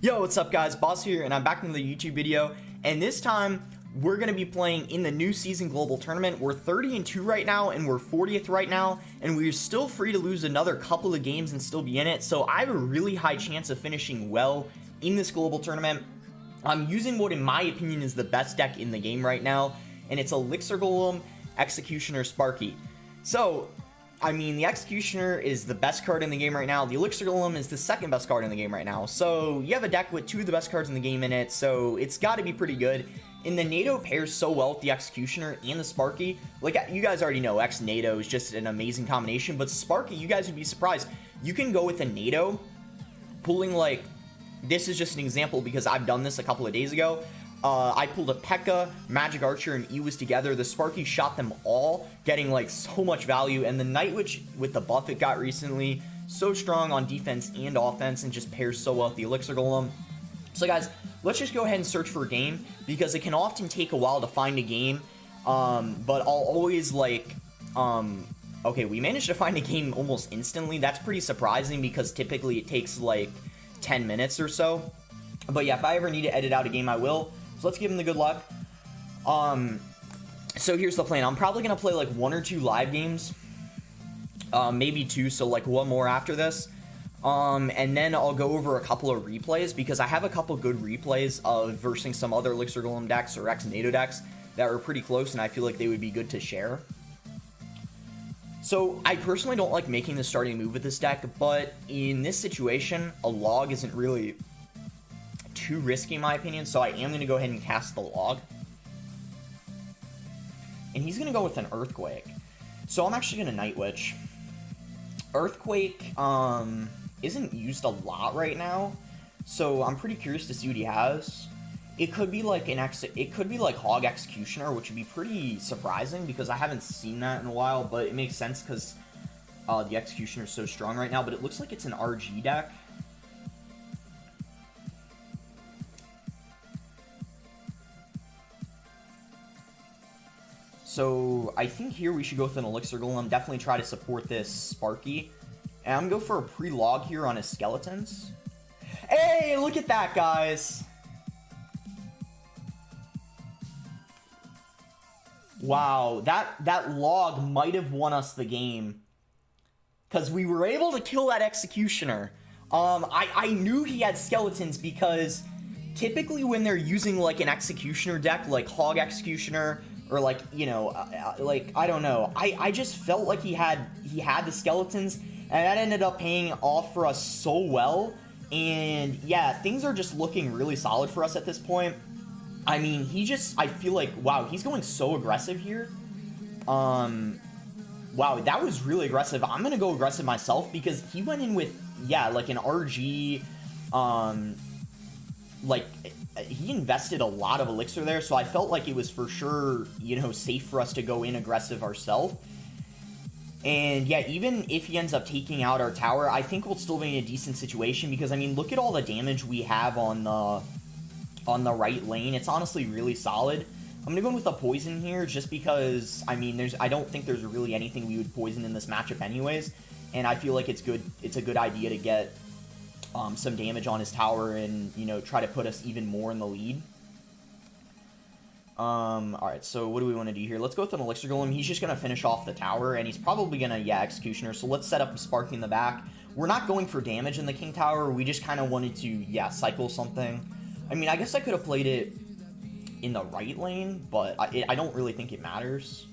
Yo, what's up guys, Boss here, and I'm back in the YouTube video, and this time we're going to be playing in the new season global tournament. We're 30-2 right now, and we're 40th right now, and we're still free to lose another couple of games and still be in it, so I have a really high chance of finishing well in this global tournament. I'm using what in my opinion is the best deck in the game right now, and it's Elixir Golem, Executioner, Sparky. So I mean, the Executioner is the best card in the game right now. The Elixir Golem is the second best card in the game right now. So you have a deck with two of the best cards in the game in it, so it's got to be pretty good. And the NATO pairs so well with the Executioner and the Sparky. Like, you guys already know, X-NATO is just an amazing combination. But Sparky, you guys would be surprised. You can go with a NATO, pulling, like, this is just an example because I've done this a couple of days ago. I pulled a P.E.K.K.A, Magic Archer, and Ewis together. The Sparky shot them all, getting like so much value. And the Night Witch with the buff it got recently, so strong on defense and offense, and just pairs so well with the Elixir Golem. So guys, let's just go ahead and search for a game, because it can often take a while to find a game. But I'll always like, okay, we managed to find a game almost instantly. That's pretty surprising because typically it takes like 10 minutes or so. But yeah, if I ever need to edit out a game, I will. So let's give him the good luck. So here's the plan. I'm probably going to play like 1 or 2 live games. Maybe 2, so like 1 more after this. And then I'll go over a couple of replays, because I have a couple good replays of versing some other Elixir Golem decks or X-NATO decks that are pretty close, and I feel like they would be good to share. So I personally don't like making the starting move with this deck, but in this situation, a log isn't really too risky in my opinion, so I am going to go ahead and cast the log. And he's going to go with an Earthquake. So I'm actually going to Night Witch. Earthquake isn't used a lot right now, so I'm pretty curious to see what he has. It could be like Hog Executioner, which would be pretty surprising because I haven't seen that in a while, but it makes sense because the Executioner is so strong right now. But it looks like it's an RG deck. So I think here we should go with an Elixir Golem, definitely try to support this Sparky. And I'm going to go for a pre-log here on his skeletons. Hey, look at that, guys. Wow, that log might have won us the game, because we were able to kill that Executioner. I knew he had skeletons because typically when they're using like an Executioner deck, like Hog Executioner, or like, you know, like, I don't know. I just felt like he had the skeletons, and that ended up paying off for us so well. And yeah, things are just looking really solid for us at this point. I mean, I feel like, wow, he's going so aggressive here. Wow, that was really aggressive. I'm going to go aggressive myself because he went in with, yeah, like an RG, like, he invested a lot of elixir there, so I felt like it was for sure, you know, safe for us to go in aggressive ourselves. And yeah, even if he ends up taking out our tower, I think we'll still be in a decent situation because, I mean, look at all the damage we have on the right lane. It's honestly really solid. I'm going to go in with a poison here just because, I mean, I don't think there's really anything we would poison in this matchup anyways, and I feel like it's a good idea to get some damage on his tower and, you know, try to put us even more in the lead. Alright, so what do we want to do here? Let's go with an Elixir Golem. He's just going to finish off the tower, and he's probably going to, yeah, Executioner. So let's set up a Sparky in the back. We're not going for damage in the King Tower. We just kind of wanted to, yeah, cycle something. I mean, I guess I could have played it in the right lane, but I don't really think it matters.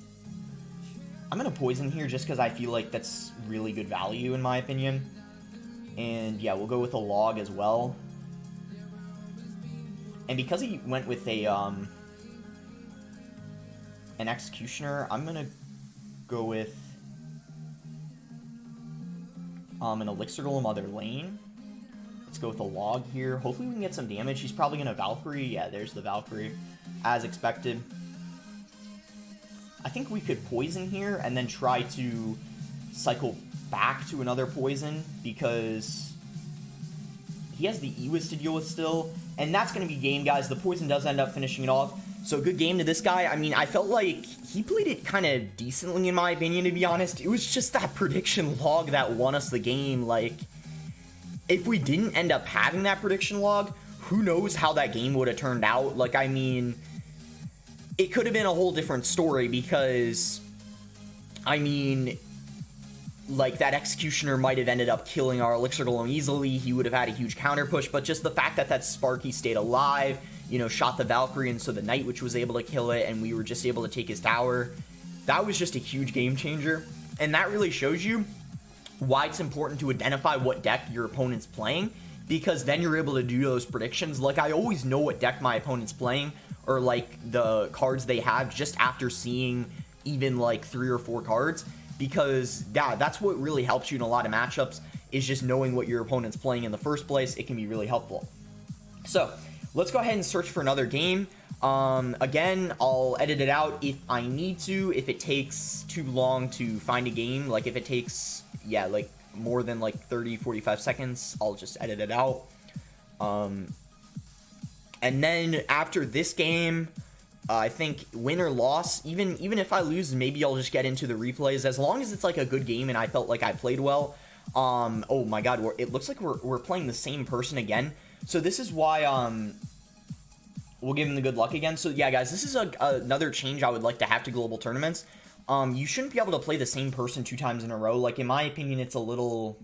I'm going to poison here just because I feel like that's really good value in my opinion. And yeah, we'll go with a log as well. And because he went with an Executioner, I'm gonna go with an Elixir Golem other lane. Let's go with a log here. Hopefully we can get some damage. He's probably gonna Valkyrie. Yeah, there's the Valkyrie, as expected. I think we could poison here and then try to cycle back to another poison because he has the Ewis to deal with still, and that's going to be game, guys. The poison does end up finishing it off, so good game to this guy. I mean, I felt like he played it kind of decently in my opinion, to be honest. It was just that prediction log that won us the game. Like, if we didn't end up having that prediction log, who knows how that game would have turned out. Like, I mean, it could have been a whole different story because, I mean, like, that Executioner might have ended up killing our Elixir Golem easily. He would have had a huge counter push, but just the fact that that Sparky stayed alive, you know, shot the Valkyrie, and so the Knight Witch was able to kill it, and we were just able to take his tower, that was just a huge game changer. And that really shows you why it's important to identify what deck your opponent's playing, because then you're able to do those predictions. Like, I always know what deck my opponent's playing, or like the cards they have, just after seeing even like 3 or 4 cards, because yeah, that's what really helps you in a lot of matchups, is just knowing what your opponent's playing in the first place. It can be really helpful. So let's go ahead and search for another game. Again, I'll edit it out if I need to, if it takes too long to find a game. Like, if it takes, yeah, like more than like 30-45 seconds, I'll just edit it out. And then after this game, I think win or loss, even if I lose, maybe I'll just get into the replays, as long as it's like a good game and I felt like I played well. Oh my god, it looks like we're playing the same person again. So this is why we'll give him the good luck again. So yeah, guys, this is another change I would like to have to global tournaments. You shouldn't be able to play the same person 2 times in a row. Like, in my opinion, it's a little,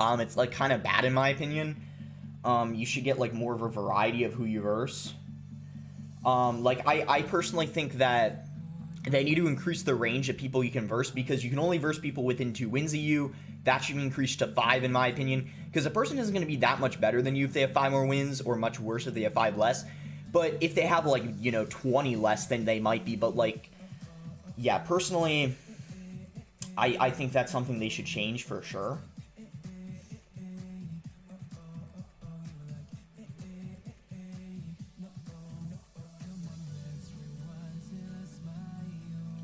it's like kind of bad in my opinion. You should get like more of a variety of who you verse. Like, I personally think that they need to increase the range of people you can verse, because you can only verse people within 2 wins of you. That should be increased to 5 in my opinion, because a person isn't going to be that much better than you if they have 5 more wins, or much worse if they have 5 less. But if they have, like, you know, 20 less, then they might be. But, like, yeah, personally, I think that's something they should change for sure.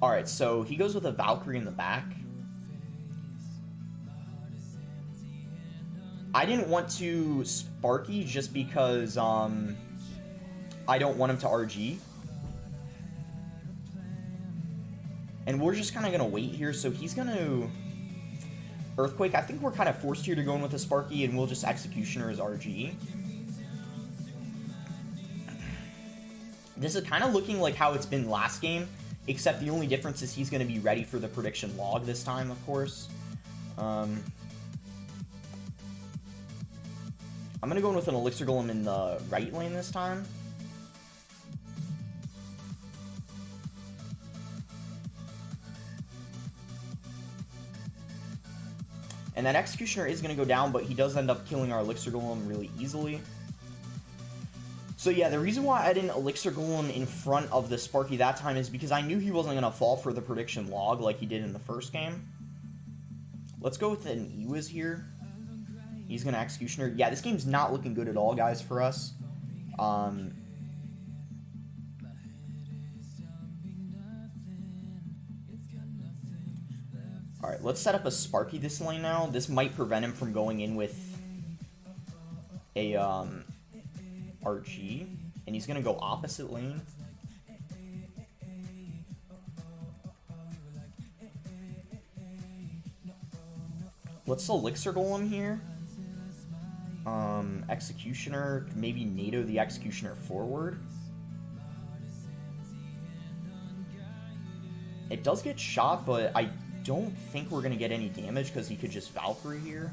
Alright, so he goes with a Valkyrie in the back. I didn't want to Sparky just because I don't want him to RG. And we're just kind of going to wait here, so he's going to Earthquake. I think we're kind of forced here to go in with a Sparky, and we'll just Executioner as RG. This is kind of looking like how it's been last game, except the only difference is he's going to be ready for the prediction log this time, of course. I'm going to go in with an Elixir Golem in the right lane this time. And that Executioner is going to go down, but he does end up killing our Elixir Golem really easily. So yeah, the reason why I didn't Elixir Golem in front of the Sparky that time is because I knew he wasn't going to fall for the prediction log like he did in the first game. Let's go with an Ewiz here. He's going to Executioner. Yeah, this game's not looking good at all, guys, for us. Alright, let's set up a Sparky this lane now. This might prevent him from going in with a RG. And he's going to go opposite lane. Let's Elixir Golem here. Executioner, maybe NATO the Executioner forward. It does get shot, but I don't think we're going to get any damage because he could just Valkyrie here.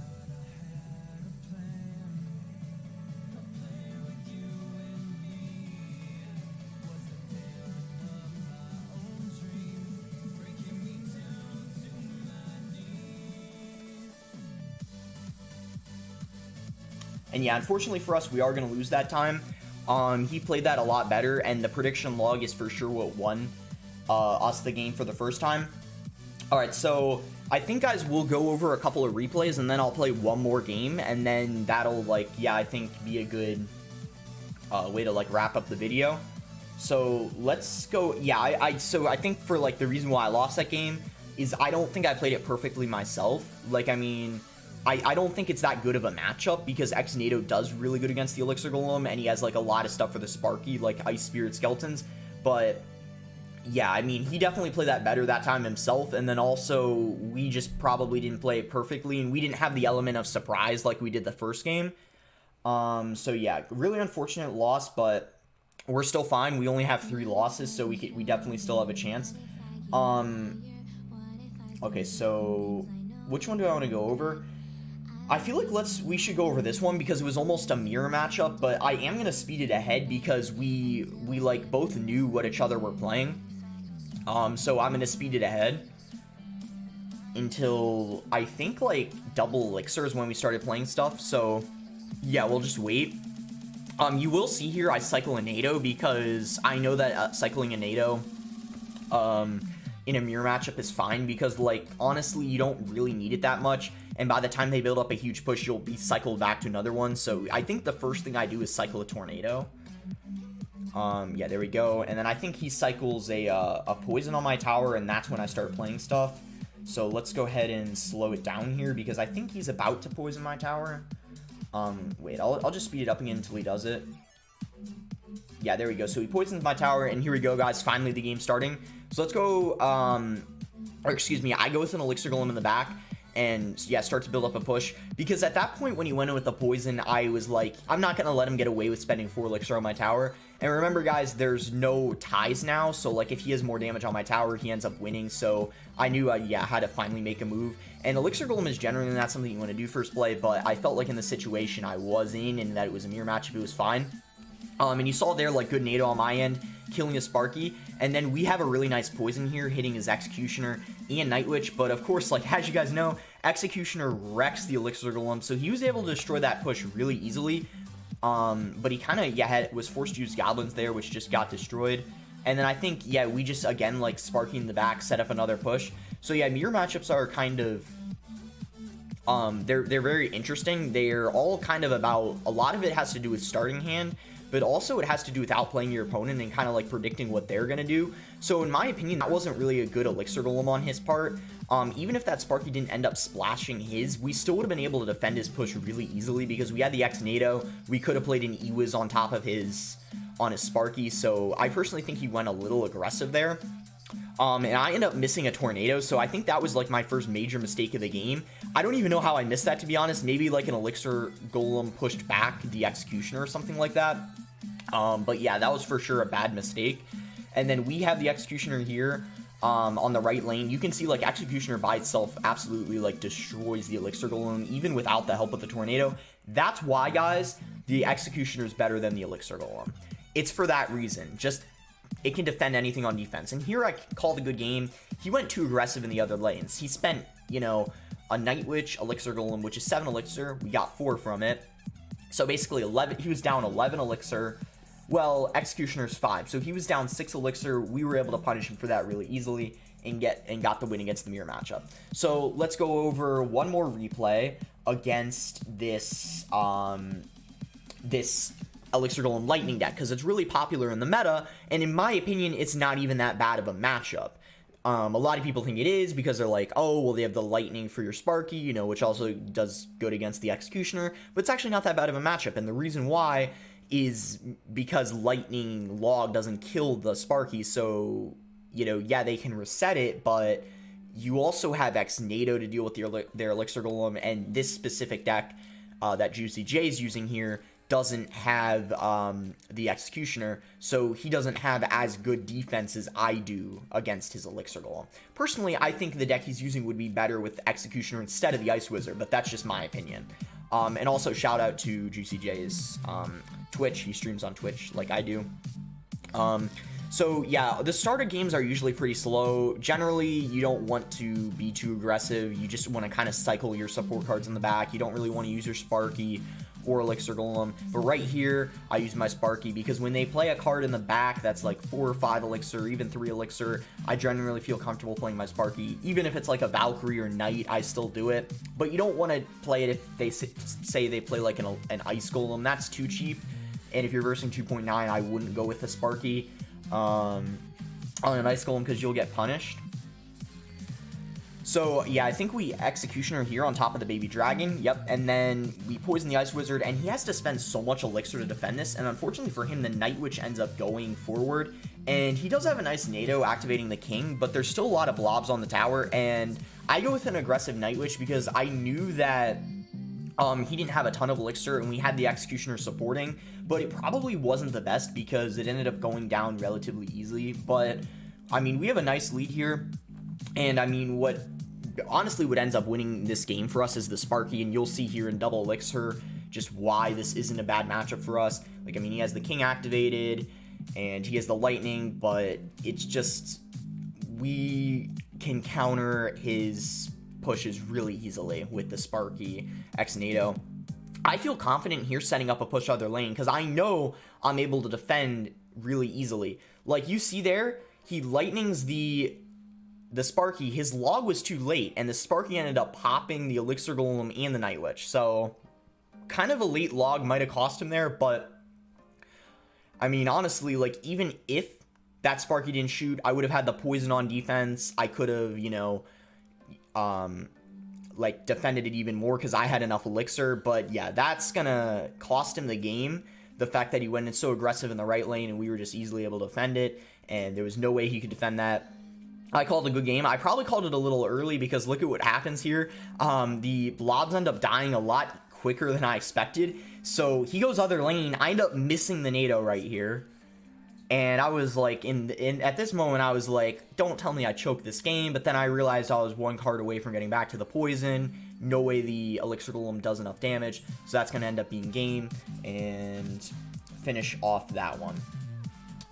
And yeah, unfortunately for us, we are going to lose that time. He played that a lot better, and the prediction log is for sure what won us the game for the first time. Alright, so I think, guys, we'll go over a couple of replays, and then I'll play one more game, and then that'll, like, yeah, I think be a good way to, like, wrap up the video. So let's go. Yeah, so I think for, like, the reason why I lost that game is I don't think I played it perfectly myself. Like, I mean, I don't think it's that good of a matchup, because Ex-NATO does really good against the Elixir Golem, and he has, like, a lot of stuff for the Sparky, like Ice Spirit Skeletons, but yeah, I mean, he definitely played that better that time himself, and then also we just probably didn't play it perfectly, and we didn't have the element of surprise like we did the first game. So yeah, really unfortunate loss, but we're still fine. We only have 3 losses, so we definitely still have a chance. Okay, so which one do I want to go over? I feel like we should go over this one because it was almost a mirror matchup, but I am gonna speed it ahead because we like both knew what each other were playing. So I'm gonna speed it ahead until I think like double elixir is when we started playing stuff. So yeah, we'll just wait. You will see here I cycle a NATO because I know that cycling a NATO in a mirror matchup is fine because, like, honestly, you don't really need it that much, and by the time they build up a huge push, you'll be cycled back to another one. So I think the first thing I do is cycle a tornado. Yeah, there we go. And then I think he cycles a poison on my tower, and that's when I start playing stuff. So let's go ahead and slow it down here because I think he's about to poison my tower. Wait, I'll just speed it up again until he does it. Yeah, there we go. So he poisons my tower, and here we go, guys. Finally, the game's starting. So let's go, or excuse me, I go with an Elixir Golem in the back, and yeah, start to build up a push. Because at that point, when he went in with the poison, I was like, I'm not going to let him get away with spending 4 Elixir on my tower. And remember, guys, there's no ties now, so, like, if he has more damage on my tower, he ends up winning. So I knew, yeah, how to finally make a move. And Elixir Golem is generally not something you want to do first play, but I felt like in the situation I was in, and that it was a mirror matchup, it was fine. And you saw there, like, good NATO on my end, killing a Sparky, and then we have a really nice poison here, hitting his Executioner and Night Witch, but of course, like, as you guys know, Executioner wrecks the Elixir Golem, so he was able to destroy that push really easily, but he kind of, yeah, was forced to use Goblins there, which just got destroyed, and then I think, yeah, we just, again, like, Sparky in the back, set up another push, so yeah, mirror matchups are kind of, they're very interesting. They're all kind of about, a lot of it has to do with starting hand, but also it has to do with outplaying your opponent and kind of like predicting what they're going to do. So in my opinion, that wasn't really a good Elixir Golem on his part. Even if that Sparky didn't end up splashing his, we still would have been able to defend his push really easily because we had the X NATO. We could have played an E-Wiz on top of his Sparky. So I personally think he went a little aggressive there. And I ended up missing a tornado, so I think that was like my first major mistake of the game. I don't even know how I missed that, to be honest. Maybe like an Elixir Golem pushed back the Executioner or something like that. But yeah, that was for sure a bad mistake. And then we have the Executioner here on the right lane. You can see like Executioner by itself absolutely like destroys the Elixir Golem even without the help of the tornado. That's why, guys, the Executioner is better than the Elixir Golem. It's for that reason. Just it can defend anything on defense. And here I called a good game. He went too aggressive in the other lanes. He spent, you know, a Night Witch, Elixir Golem, which is 7 Elixir. We got 4 from it. So basically 11. He was down 11 Elixir. Well, Executioner's 5. So he was down 6 Elixir. We were able to punish him for that really easily and got the win against the mirror matchup. So let's go over one more replay against this this Elixir Golem Lightning deck, because it's really popular in the meta, and in my opinion, it's not even that bad of a matchup. A lot of people think it is because they're like, oh, well, they have the Lightning for your Sparky, you know, which also does good against the Executioner, but it's actually not that bad of a matchup, and the reason why is because Lightning Log doesn't kill the Sparky, so, you know, yeah, they can reset it, but you also have X NATO to deal with their Elixir Golem, and this specific deck that Juicy J is using here doesn't have the Executioner, so he doesn't have as good defense as I do against his Elixir Golem. Personally, I think the deck he's using would be better with Executioner instead of the Ice Wizard, but that's just my opinion. And also shout out to Juicy J's Twitch. He streams on Twitch like I do. So yeah, the starter games are usually pretty slow. Generally, you don't want to be too aggressive. You just want to kind of cycle your support cards in the back. You don't really want to use your Sparky or Elixir Golem, but right here I use my Sparky because when they play a card in the back that's like 4 or 5 Elixir, even 3 Elixir, I generally feel comfortable playing my Sparky. Even if it's like a Valkyrie or Knight, I still do it, but you don't want to play it if they say they play like an Ice Golem. That's too cheap, and if you're versing 2.9, I wouldn't go with the Sparky on an Ice Golem because you'll get punished. So, yeah, I think we Executioner here on top of the Baby Dragon. Yep, and then we poison the Ice Wizard, and he has to spend so much Elixir to defend this, and unfortunately for him, the Night Witch ends up going forward, and he does have a nice NATO activating the King, but there's still a lot of blobs on the tower, and I go with an aggressive Night Witch because I knew that he didn't have a ton of Elixir, and we had the Executioner supporting, but it probably wasn't the best because it ended up going down relatively easily, but, I mean, we have a nice lead here. And I mean, honestly what ends up winning this game for us is the Sparky, and you'll see here in double Elixir just why this isn't a bad matchup for us. Like, I mean, he has the King activated, and he has the Lightning, but it's just, we can counter his pushes really easily with the Sparky X NATO. I feel confident here setting up a push other lane, because I know I'm able to defend really easily. Like, you see there, he Lightnings the Sparky, his log was too late, and the Sparky ended up popping the Elixir Golem and the Night Witch. So, kind of a late log might have cost him there, but, I mean, honestly, like, even if that Sparky didn't shoot, I would have had the poison on defense. I could have, you know, like, defended it even more because I had enough Elixir, but yeah, that's gonna cost him the game. The fact that he went in so aggressive in the right lane and we were just easily able to defend it, and there was no way he could defend that. I called a good game. I probably called it a little early because look at what happens here. The blobs end up dying a lot quicker than I expected. So he goes other lane. I end up missing the NATO right here. And I was like, at this moment, I was like, don't tell me I choked this game. But then I realized I was one card away from getting back to the poison. No way the Elixir Golem does enough damage. So that's going to end up being game and finish off that one.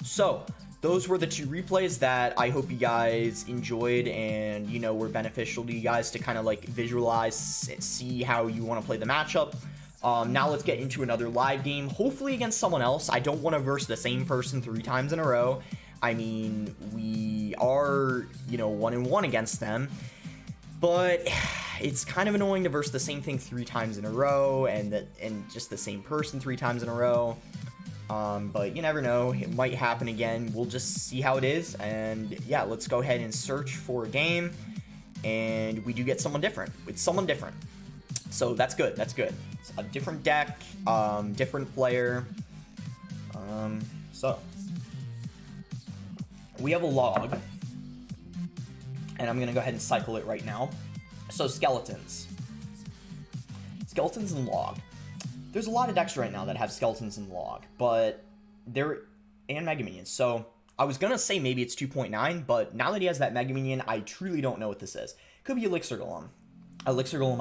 So those were the two replays that I hope you guys enjoyed and, you know, were beneficial to you guys to kind of like visualize, see how you want to play the matchup. Now let's get into another live game, hopefully against someone else. I don't want to verse the same person 3 times in a row. I mean, we are, you know, 1-1 against them, but it's kind of annoying to verse the same thing 3 times in a row and just the same person 3 times in a row. But you never know, it might happen again. We'll just see how it is, and yeah, let's go ahead and search for a game, and we do get someone different. It's someone different, so that's good. That's good. It's a different deck, different player. So we have a log, and I'm gonna go ahead and cycle it right now. So skeletons and log. There's a lot of decks right now that have skeletons and log, but and Mega Minions. So I was gonna say maybe it's 2.9, but now that he has that Mega Minion, I truly don't know what this is. Could be Elixir Golem,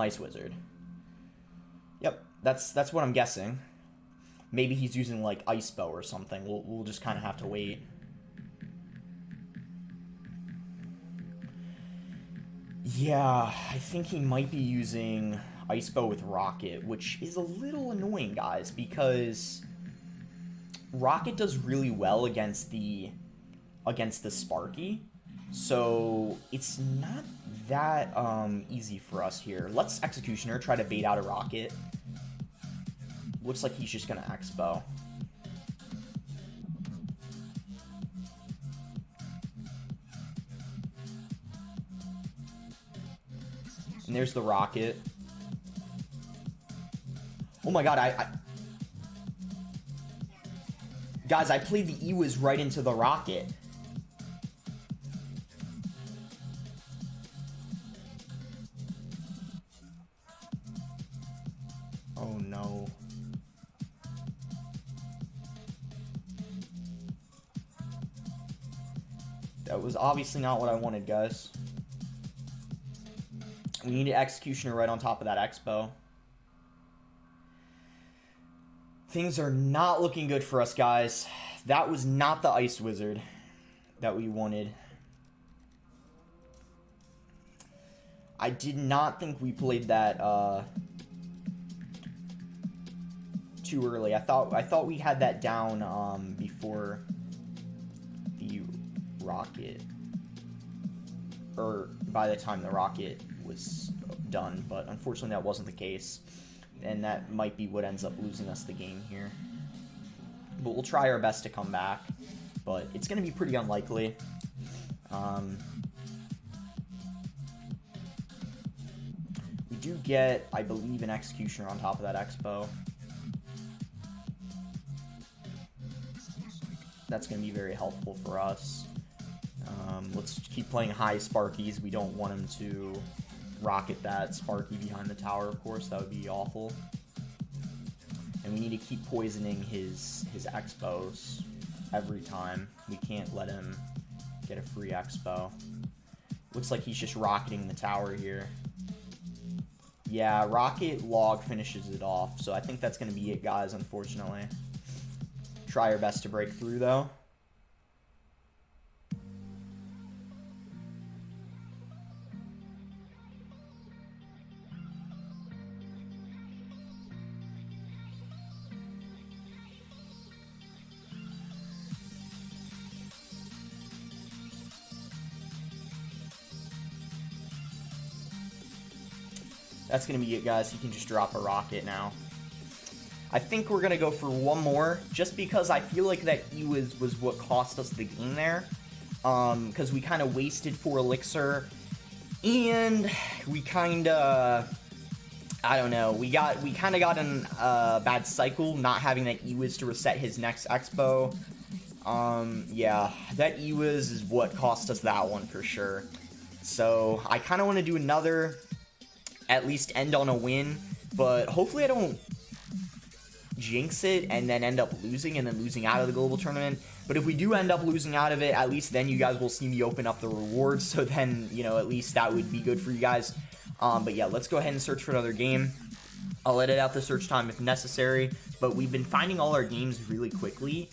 Ice Wizard. Yep, that's what I'm guessing. Maybe he's using like Ice Bow or something. We'll just kind of have to wait. Yeah, I think he might be using Ice Bow with Rocket, which is a little annoying, guys, because Rocket does really well against the Sparky, so it's not that easy for us here. Let's Executioner try to bait out a Rocket. Looks like he's just gonna X-Bow. And there's the Rocket. Oh my god, guys, I played the Ewiz right into the Rocket. Oh no. That was obviously not what I wanted, guys. We need an Executioner right on top of that X-Bow. Things are not looking good for us, guys. That was not the Ice Wizard that we wanted. I did not think we played that too early. I thought we had that down before the Rocket, or by the time the Rocket was done, but unfortunately that wasn't the case. And that might be what ends up losing us the game here. But we'll try our best to come back. But it's going to be pretty unlikely. do get, I believe, an Executioner on top of that Expo. That's going to be very helpful for us. Let's keep playing high Sparkies. We don't want him to rocket that Sparky behind the tower, of course. That would be awful. And we need to keep poisoning his Expos every time. We can't let him get a free Expo. Looks like he's just rocketing the tower here. Yeah, Rocket Log finishes it off. So I think that's going to be it, guys, unfortunately. Try our best to break through, though. That's going to be it, guys. He can just drop a rocket now. I think we're going to go for one more, just because I feel like that E was what cost us the game there. Because we kind of wasted 4 Elixir, and we kind of, I don't know, we kind of got in a bad cycle, not having that E-Wiz to reset his next Expo. Yeah, that E-Wiz is what cost us that one for sure. So I kind of want to do another, at least end on a win, but hopefully I don't jinx it and then end up losing and then losing out of the global tournament. But if we do end up losing out of it, at least then you guys will see me open up the rewards, so then, you know, at least that would be good for you guys. But yeah, let's go ahead and search for another game. I'll edit out the search time if necessary, but we've been finding all our games really quickly,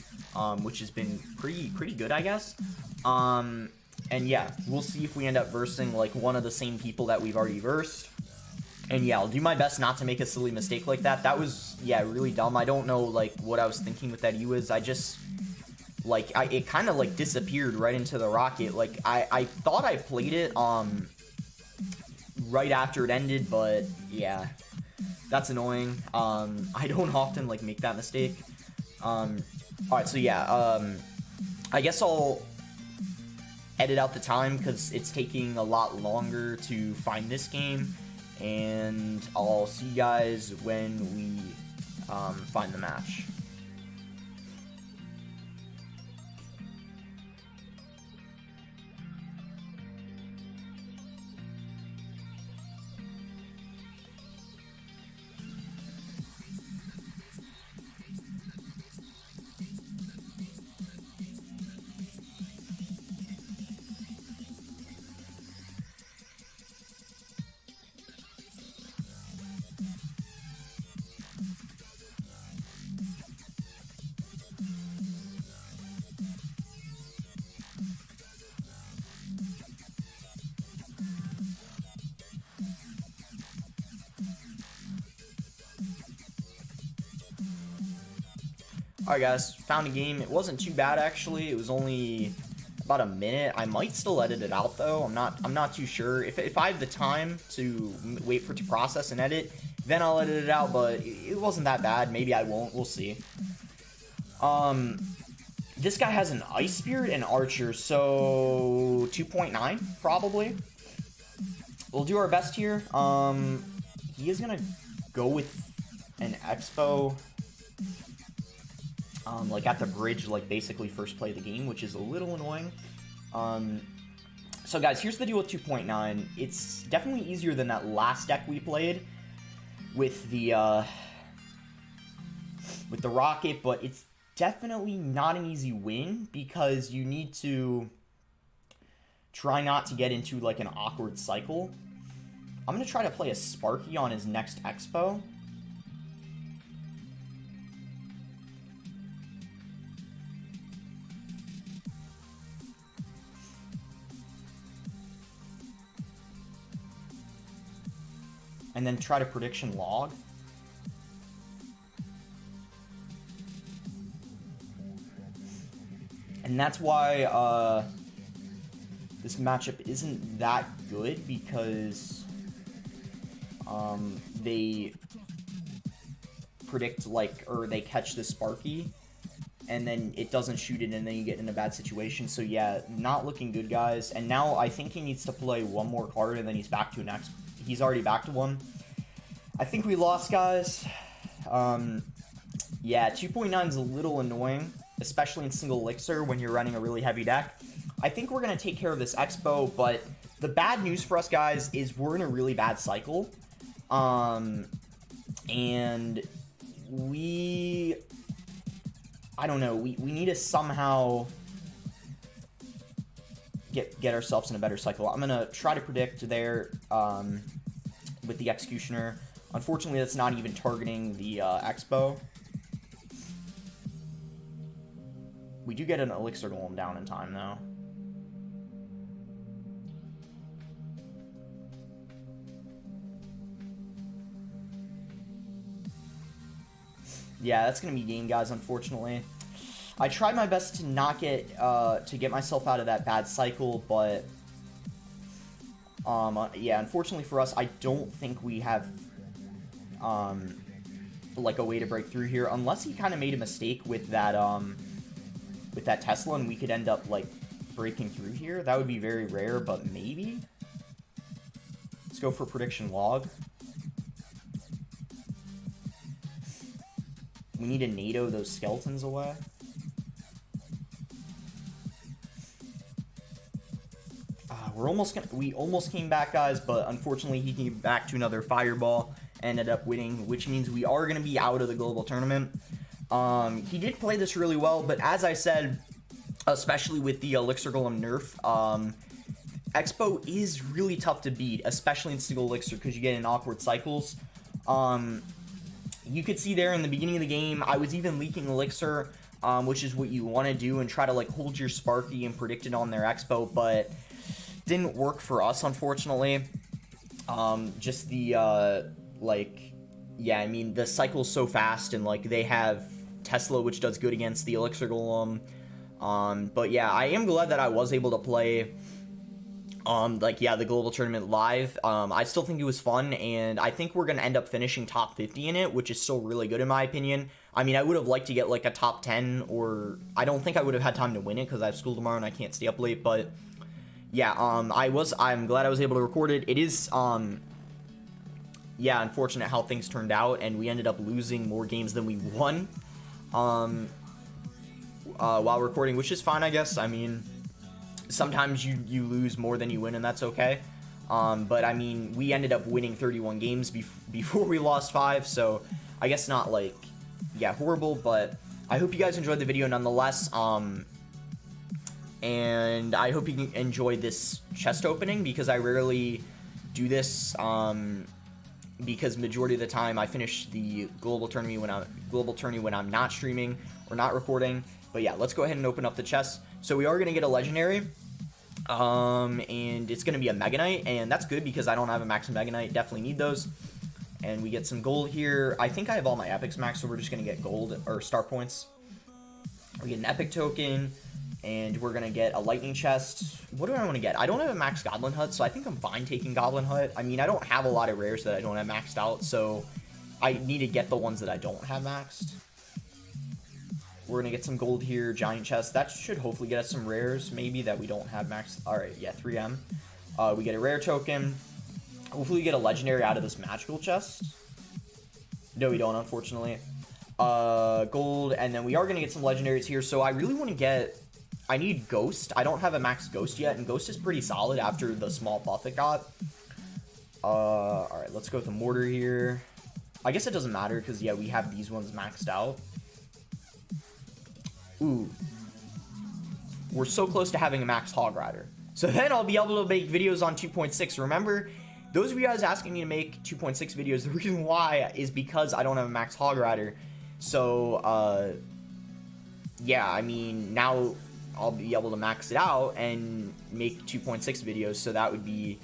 which has been pretty good, I guess. And yeah, we'll see if we end up versing like one of the same people that we've already versed. And yeah, I'll do my best not to make a silly mistake like that. That was, yeah, really dumb. I don't know, like, what I was thinking with that E-Wiz. I just, like, it kind of, like, disappeared right into the rocket. Like, I thought I played it, right after it ended, but, yeah, that's annoying. I don't often, like, make that mistake. Alright, so, yeah, I guess I'll edit out the time, because it's taking a lot longer to find this game. And I'll see you guys when we find the match. Alright guys, found a game. It wasn't too bad actually. It was only about a minute. I might still edit it out though. I'm not too sure. If I have the time to wait for it to process and edit, then I'll edit it out, but it wasn't that bad. Maybe I won't. We'll see. This guy has an Ice Spirit and Archer, so 2.9 probably. We'll do our best here. He is gonna go with an Expo. Like at the bridge, like basically first play of the game, which is a little annoying. So guys, here's the deal with 2.9. It's definitely easier than that last deck we played with the rocket, but it's definitely not an easy win because you need to try not to get into like an awkward cycle. I'm gonna try to play a Sparky on his next Expo. And then try to prediction log. And that's why this matchup isn't that good because they predict like, or they catch the Sparky and then it doesn't shoot it and then you get in a bad situation. So yeah, not looking good, guys. And now I think he needs to play one more card and then he's back to an X. He's already back to one. I think we lost, guys. Yeah, 2.9 is a little annoying, especially in single elixir when you're running a really heavy deck. I think we're going to take care of this Expo, but the bad news for us, guys, is we're in a really bad cycle. And I don't know, we need to somehow get ourselves in a better cycle. I'm going to try to predict there with the Executioner. Unfortunately, that's not even targeting the Expo. We do get an Elixir Golem down in time, though. Yeah, that's going to be game, guys, unfortunately. I tried my best to not get, to get myself out of that bad cycle, but, yeah, unfortunately for us, I don't think we have, like, a way to break through here, unless he kind of made a mistake with that Tesla, and we could end up, like, breaking through here. That would be very rare, but maybe. Let's go for prediction log. We need to NATO those skeletons away. We almost came back, guys, but unfortunately he came back to another fireball, ended up winning, which means we are going to be out of the global tournament. He did play this really well, but as I said, especially with the Elixir Golem nerf, Expo is really tough to beat, especially in single Elixir, because you get in awkward cycles. You could see there in the beginning of the game, I was even leaking Elixir, which is what you want to do, and try to like hold your Sparky and predict it on their Expo, but didn't work for us, unfortunately. Just the, like, yeah, I mean, the cycle's so fast, and like they have Tesla, which does good against the Elixir Golem. But yeah, I am glad that I was able to play, like, yeah, the global tournament live. I still think it was fun, and I think we're going to end up finishing top 50 in it, which is still really good in my opinion. I mean, I would have liked to get, like, a top 10, or I don't think I would have had time to win it, because I have school tomorrow and I can't stay up late, but yeah, I'm glad I was able to record it. It is, yeah, unfortunate how things turned out, and we ended up losing more games than we won, while recording, which is fine, I guess. I mean, sometimes you lose more than you win, and that's okay. But I mean, we ended up winning 31 games before we lost 5, so I guess not, like, yeah, horrible, but I hope you guys enjoyed the video nonetheless. And I hope you enjoyed this chest opening, because I rarely do this, because majority of the time I finish the global tourney when I'm not streaming or not recording. But yeah, let's go ahead and open up the chest. So we are going to get a legendary, and it's going to be a Mega Knight, and that's good because I don't have a max Mega Knight. Definitely need those. And we get some gold here. I think I have all my epics max, so we're just going to get gold or star points. We get an epic token, and we're going to get a lightning chest. What do I want to get? I don't have a max goblin hut, so I think I'm fine taking goblin hut. I mean, I don't have a lot of rares that I don't have maxed out, so I need to get the ones that I don't have maxed. We're going to get some gold here, giant chest. That should hopefully get us some rares, maybe, that we don't have maxed. Alright, yeah, 3M. We get a rare token. Hopefully we get a legendary out of this magical chest. No, we don't, unfortunately. Gold, and then we are going to get some legendaries here, so I really want to get... I need Ghost. I don't have a max Ghost yet, and Ghost is pretty solid after the small buff it got. Alright, let's go with the Mortar here. I guess it doesn't matter, because, yeah, we have these ones maxed out. Ooh. We're so close to having a max Hog Rider. So then I'll be able to make videos on 2.6. Remember, those of you guys asking me to make 2.6 videos, the reason why is because I don't have a max Hog Rider. So, yeah, I mean, now I'll be able to max it out and make 2.6 videos. So that would be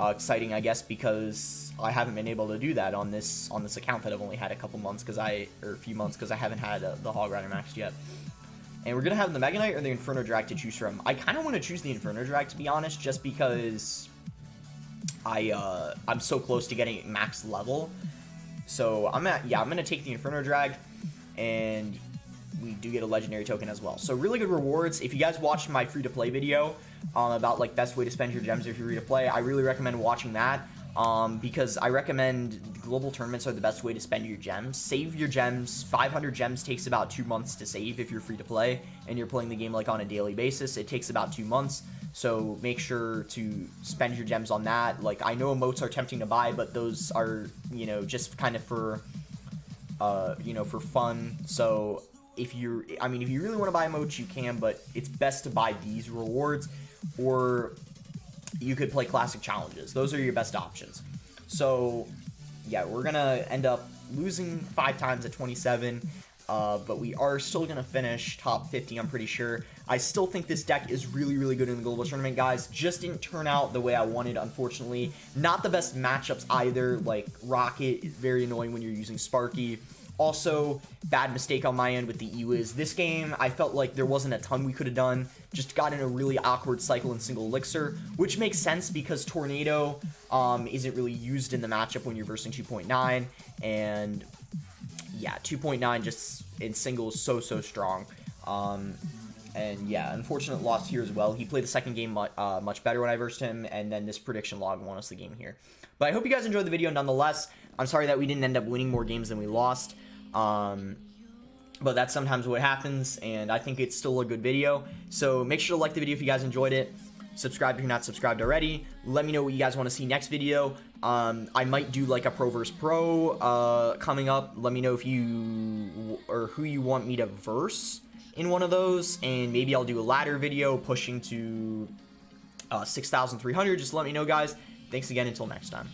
exciting, I guess, because I haven't been able to do that on this account that I've only had a couple months, or a few months, because I haven't had the Hog Rider maxed yet. And we're going to have the Mega Knight or the Inferno Drag to choose from. I kind of want to choose the Inferno Drag, to be honest, just because I'm so close to getting max level. So I'm going to take the Inferno Drag, and we do get a legendary token as well. So really good rewards. If you guys watched my free-to-play video about, like, best way to spend your gems if you're free to play, I really recommend watching that. because I recommend global tournaments are the best way to spend your gems. Save your gems. 500 gems takes about 2 months to save if you're free to play and you're playing the game like on a daily basis. It takes about 2 months, so make sure to spend your gems on that. Like, I know emotes are tempting to buy, but those are, you know, just kind of for you know, for fun. So if you're, I mean, if you really want to buy emotes, you can, but it's best to buy these rewards, or you could play classic challenges. Those are your best options. So yeah, we're gonna end up losing 5 times at 27, but we are still gonna finish top 50, I'm pretty sure. I still think this deck is really, really good in the global tournament, guys. Just didn't turn out the way I wanted, unfortunately. Not the best matchups either. Like, Rocket is very annoying when you're using Sparky. Also, bad mistake on my end with the E-Wiz. This game, I felt like there wasn't a ton we could have done. Just got in a really awkward cycle in single Elixir, which makes sense because Tornado isn't really used in the matchup when you're versing 2.9. And yeah, 2.9 just in single is so strong. And yeah, unfortunate loss here as well. He played the second game much better when I versed him, and then this prediction log won us the game here. But I hope you guys enjoyed the video nonetheless. I'm sorry that we didn't end up winning more games than we lost. But that's sometimes what happens, and I think it's still a good video. So make sure to like the video if you guys enjoyed it. Subscribe if you're not subscribed already. Let me know what you guys want to see next video. I might do like a Pro vs. Pro coming up. Let me know if you, or who you want me to verse in one of those, and maybe I'll do a ladder video pushing to 6,300. Just let me know, guys. Thanks again, until next time.